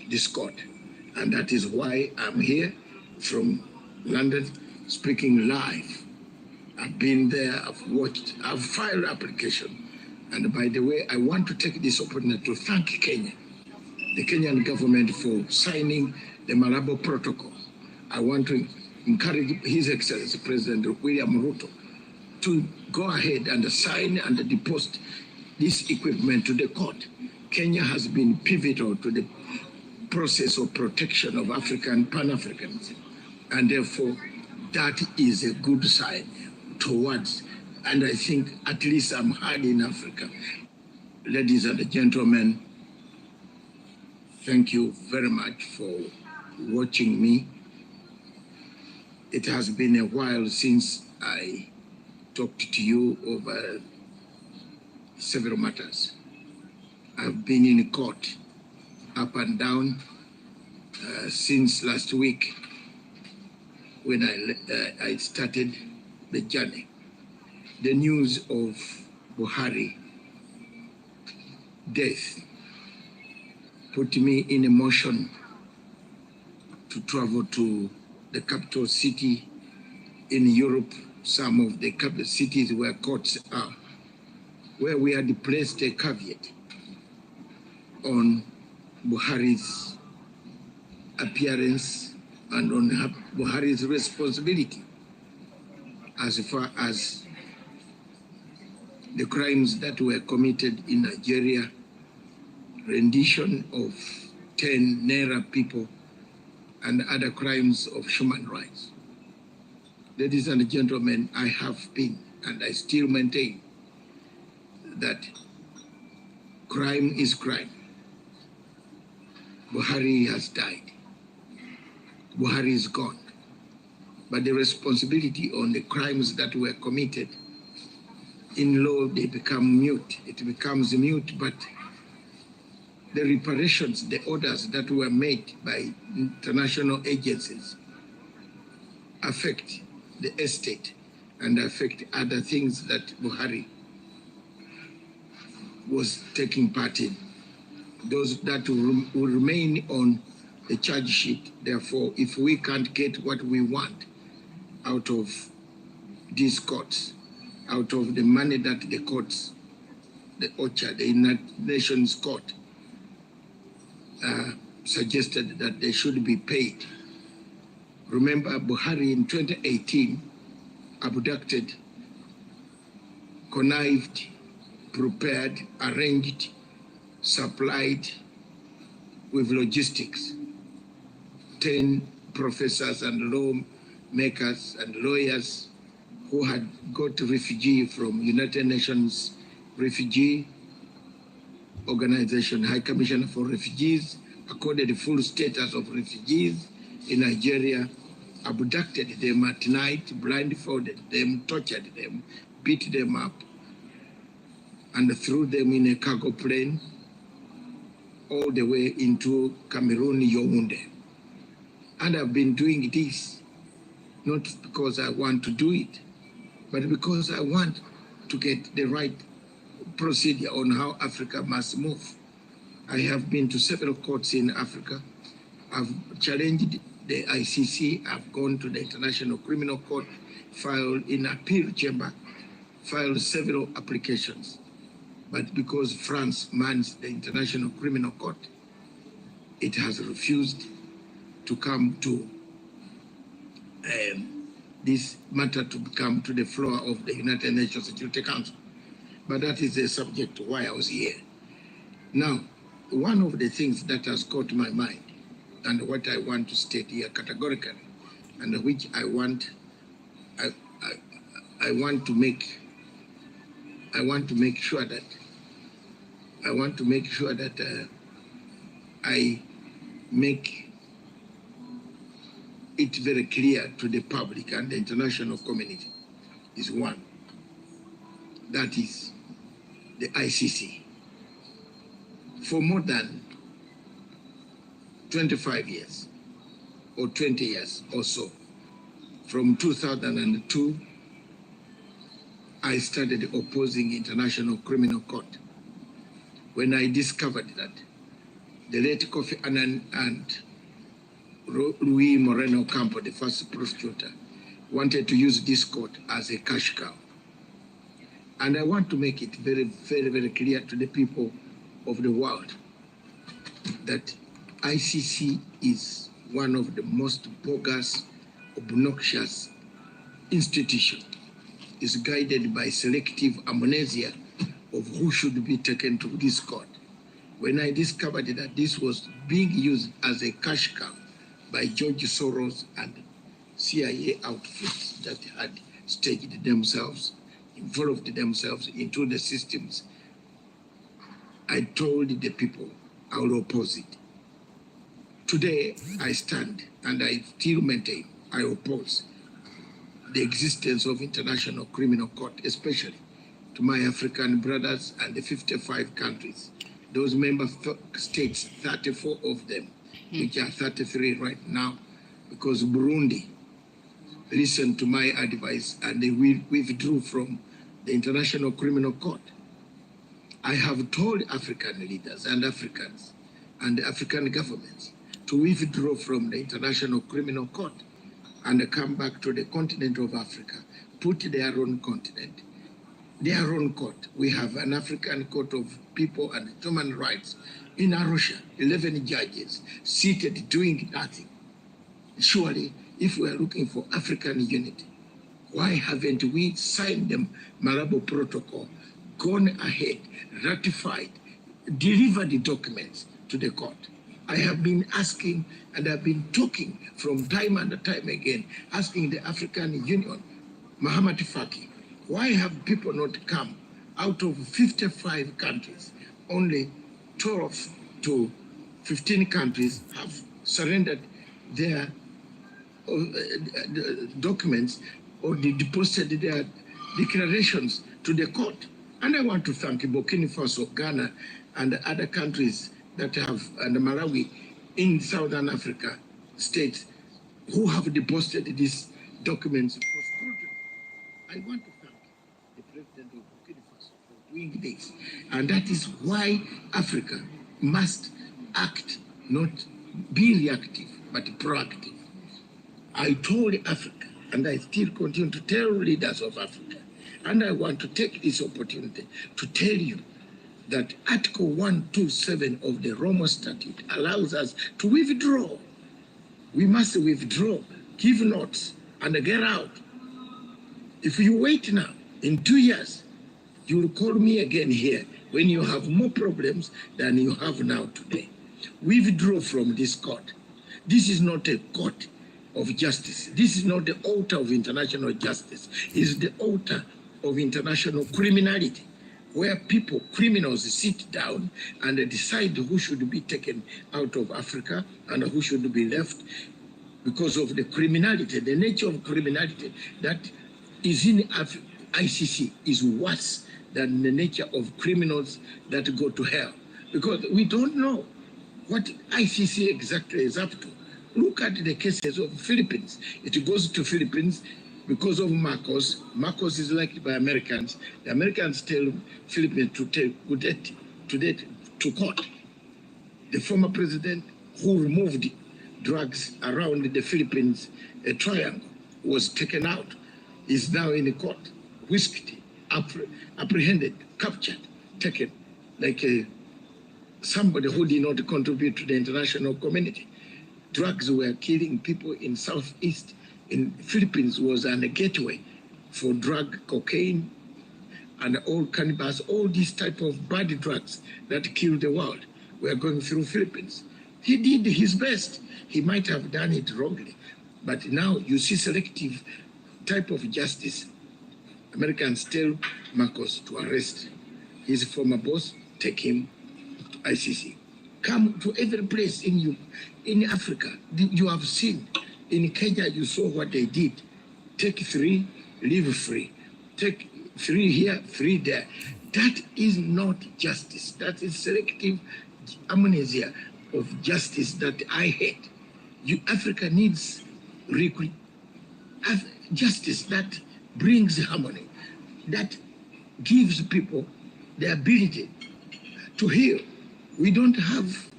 this court. And that is why I'm here from London, speaking live. I've been there, I've watched, I've filed application. And by the way, I want to take this opportunity to thank Kenya, the Kenyan government, for signing the Malabo Protocol. I want to encourage His Excellency President William Ruto to go ahead and sign and deposit this equipment to the court. Kenya has been pivotal to the process of protection of African Pan-Africanism, and therefore that is a good sign towards, and I think at least I'm heard in Africa. Ladies and gentlemen, thank you very much for watching me. It has been a while since I talked to you over several matters. I've been in court up and down since last week when I started the journey. The news of Buhari death put me in motion to travel to the capital city in Europe, some of the capital cities where courts are, where we had placed a caveat on Buhari's appearance and on Buhari's responsibility as far as the crimes that were committed in Nigeria, rendition of 10 Naira people, and other crimes of human rights. Ladies and gentlemen, I have been, and I still maintain, that crime is crime. Buhari has died. Buhari is gone. But the responsibility on the crimes that were committed, in law, they become mute. It becomes mute, but the reparations, the orders that were made by international agencies affect the estate and affect other things that Buhari was taking part in. Those that will remain on the charge sheet. Therefore, if we can't get what we want out of these courts, out of the money that the courts, the OCHA, the United Nations Court, suggested that they should be paid. Remember, Buhari in 2018 abducted, connived, prepared, arranged, supplied with logistics 10 professors and lawmakers and lawyers who had got refugee from United Nations Refugee Organization, High Commissioner for Refugees, accorded the full status of refugees in Nigeria, abducted them at night, blindfolded them, tortured them, beat them up, and threw them in a cargo plane all the way into Cameroon, Yaoundé. And I've been doing this, not because I want to do it, but because I want to get the right procedure on how Africa must move. I have been to several courts in Africa. I've challenged the ICC. I've gone to the International Criminal Court, filed in appeal chamber, filed several applications. But because France mans the International Criminal Court, it has refused to come to this matter to come to the floor of the United Nations Security Council. But that is the subject why I was here. Now, one of the things that has caught my mind and what I want to state here categorically, and which I want to make sure that I make it very clear to the public and the international community is one. That is the ICC. For more than 25 years or 20 years or so, from 2002, I started opposing International Criminal Court when I discovered that the late Kofi Annan and Luis Moreno Campo, the first prosecutor, wanted to use this court as a cash cow. And I want to make it very, very, very clear to the people of the world that ICC is one of the most bogus, obnoxious institutions. It's guided by selective amnesia of who should be taken to this court. When I discovered that this was being used as a cash cow by George Soros and CIA outfits that had staged themselves, involved themselves into the systems, I told the people I will oppose it. Today, I stand and I still maintain, I oppose the existence of International Criminal Court, especially to my African brothers and the 55 countries, those member states, 34 of them, which are 33 right now, because Burundi listened to my advice and they withdrew from the International Criminal Court. I have told African leaders and Africans and African governments to withdraw from the International Criminal Court and come back to the continent of Africa, put their own continent, their own court. We have an African Court of People and Human Rights in Arusha, 11 judges seated doing nothing. Surely, if we are looking for African unity, why haven't we signed the Malabo Protocol, gone ahead, ratified, delivered the documents to the court? I have been asking and I've been talking from time and time again, asking the African Union, Muhammad Faki, why have people not come out of 55 countries? Only 12 to 15 countries have surrendered their documents or deposited their declarations to the court. And I want to thank Burkina Faso, Ghana, and other countries that have, and Malawi in Southern Africa states who have deposited these documents for scrutiny. I want to thank the President of Burkina Faso for doing this. And that is why Africa must act, not be reactive, but proactive. I told Africa, and I still continue to tell leaders of Africa, and I want to take this opportunity to tell you that Article 127 of the Roma Statute allows us to withdraw. We must withdraw, give notes, and get out. If you wait now, in 2 years, you will call me again here when you have more problems than you have now today. Withdraw from this court. This is not a court of justice. This is not the altar of international justice. It's the altar of international criminality, where people, criminals, sit down and decide who should be taken out of Africa and who should be left because of the criminality. The nature of criminality that is in ICC is worse than the nature of criminals that go to hell, because we don't know what ICC exactly is up to. Look at the cases of Philippines. It goes to Philippines because of Marcos. Marcos is liked by Americans. The Americans tell Philippines to take to court. The former president who removed drugs around the Philippines triangle was taken out, is now in the court, whisked, apprehended, captured, taken, like somebody who did not contribute to the international community. Drugs were killing people in Southeast. In Philippines was a gateway for drug, cocaine, and all cannabis, all these type of bad drugs that kill the world were going through Philippines. He did his best. He might have done it wrongly, but now you see selective type of justice. Americans tell Marcos to arrest his former boss, take him to ICC. Come to every place in Africa. You have seen. In Kenya, you saw what they did. Take 3, live free. Take 3 here, 3 there. That is not justice. That is selective amnesia of justice that I hate. Africa needs justice that brings harmony, that gives people the ability to heal. We don't have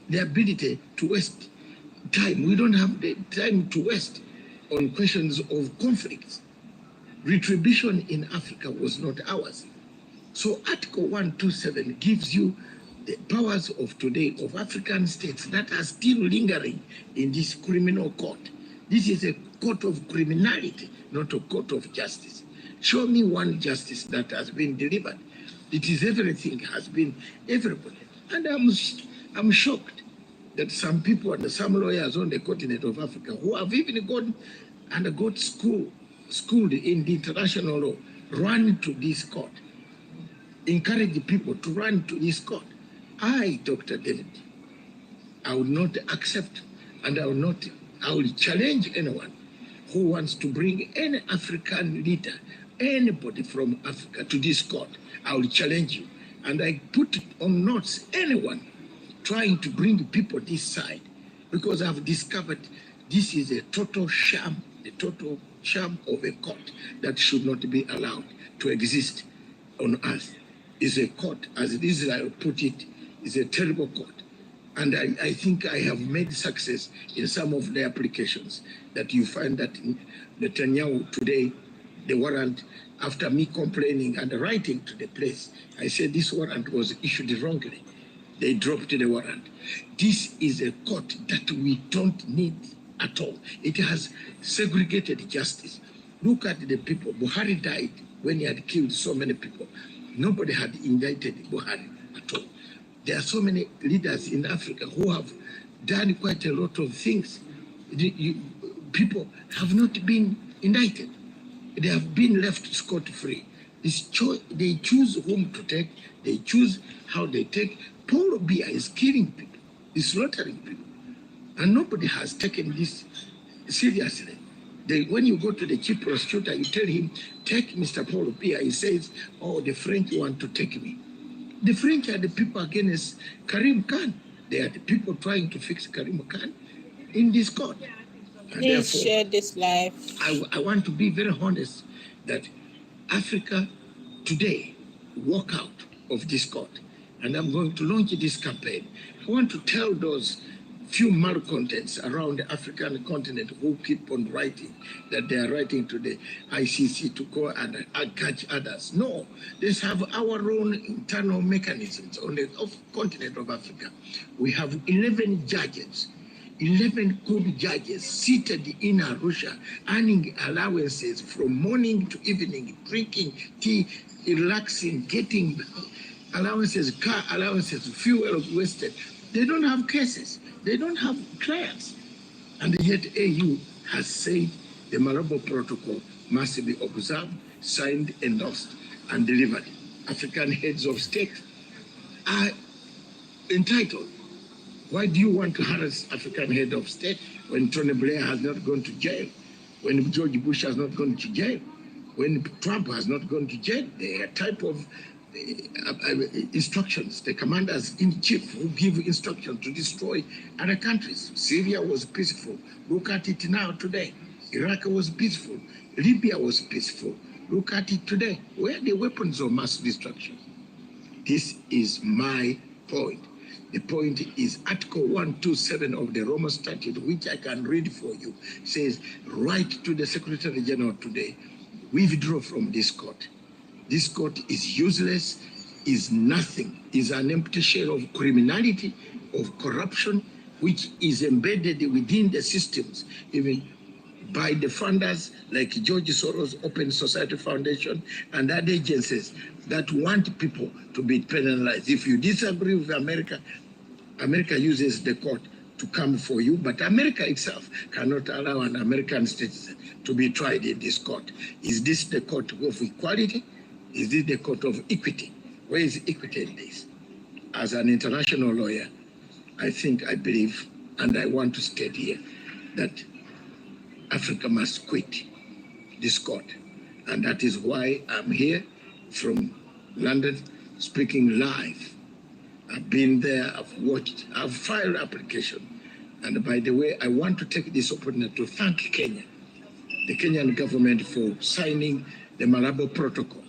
the ability to waste time. We don't have the time to waste on questions of conflicts. Retribution in Africa was not ours. So Article 127 gives you the powers of today of African states that are still lingering in this criminal court. This is a court of criminality, not a court of justice. Show me one justice that has been delivered. It is everything has been everybody. And I'm shocked that some people and some lawyers on the continent of Africa who have even gone and got schooled in the international law run to this court, encourage people to run to this court. I, Dr. David, I will not accept, and I will challenge anyone who wants to bring any African leader, anybody from Africa to this court. I will challenge you. And I put on notes anyone trying to bring people this side, because I've discovered this is a total sham of a court that should not be allowed to exist on earth. Is a court, as Israel put it, is a terrible court. And I think I have made success in some of the applications that you find that Netanyahu today, the warrant, after me complaining and writing to the place, I said this warrant was issued wrongly. They dropped the warrant. This is a court that we don't need at all. It has segregated justice. Look at the people. Buhari died when he had killed so many people. Nobody had indicted Buhari at all. There are so many leaders in Africa who have done quite a lot of things. People have not been indicted. They have been left scot-free. They choose whom to take. They choose how they take. Paul Biya is killing people. He's slaughtering people. And nobody has taken this seriously. When you go to the chief prosecutor, you tell him, take Mr. Paul Biya. He says, oh, the French want to take me. The French are the people against Karim Khan. They are the people trying to fix Karim Khan in this court. And please share this live. I want to be very honest that Africa today walk out of this court. And I'm going to launch this campaign. I want to tell those few malcontents around the African continent who keep on writing that they are writing to the ICC to go and catch others. No, let's have our own internal mechanisms on the continent of Africa. We have 11 judges, 11 good judges seated in Arusha, earning allowances from morning to evening, drinking tea, relaxing, getting allowances, car allowances, fuel wasted. They don't have cases. They don't have clients. And yet AU has said the Malabo Protocol must be observed, signed, endorsed, and delivered. African heads of state are entitled. Why do you want to harass African head of state when Tony Blair has not gone to jail, when George Bush has not gone to jail, when Trump has not gone to jail? They are type of instructions, the commanders-in-chief who give instructions to destroy other countries. Syria was peaceful. Look at it now today. Iraq was peaceful. Libya was peaceful. Look at it today. Where are the weapons of mass destruction? This is my point. The point is Article 127 of the Roma Statute, which I can read for you, says, write to the Secretary General today, withdraw from this court. This court is useless, is nothing, is an empty shell of criminality, of corruption, which is embedded within the systems, even by the funders like George Soros Open Society Foundation and other agencies that want people to be penalized. If you disagree with America, America uses the court to come for you, but America itself cannot allow an American citizen to be tried in this court. Is this the court of equality? Is this the court of equity? Where is equity in this? As an international lawyer, I believe, and I want to state here, that Africa must quit this court. And that is why I'm here from London, speaking live. I've been there, I've watched, I've filed application. And by the way, I want to take this opportunity to thank Kenya, the Kenyan government, for signing the Malabo Protocol.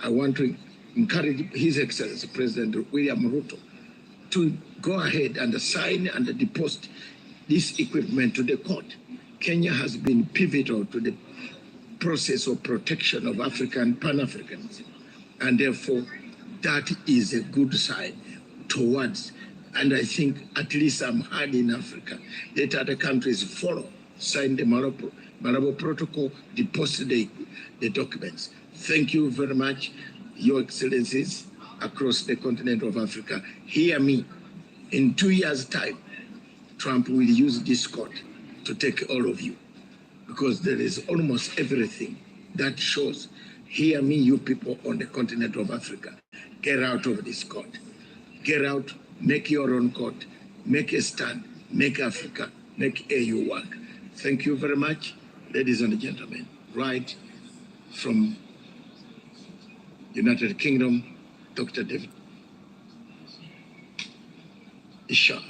I want to encourage His Excellency President William Ruto to go ahead and sign and deposit this equipment to the court. Kenya has been pivotal to the process of protection of African Pan-Africanism, and therefore that is a good sign towards, and I think at least I'm heard in Africa that other countries follow, sign the Malabo Protocol, deposit the documents. Thank you very much, Your Excellencies across the continent of Africa. Hear me, in 2 years' time, Trump will use this court to take all of you, because there is almost everything that shows. Hear me, you people on the continent of Africa. Get out of this court. Get out, make your own court, make a stand, make Africa, make AU work. Thank you very much, ladies and gentlemen. Right from United Kingdom, Dr. David Isha.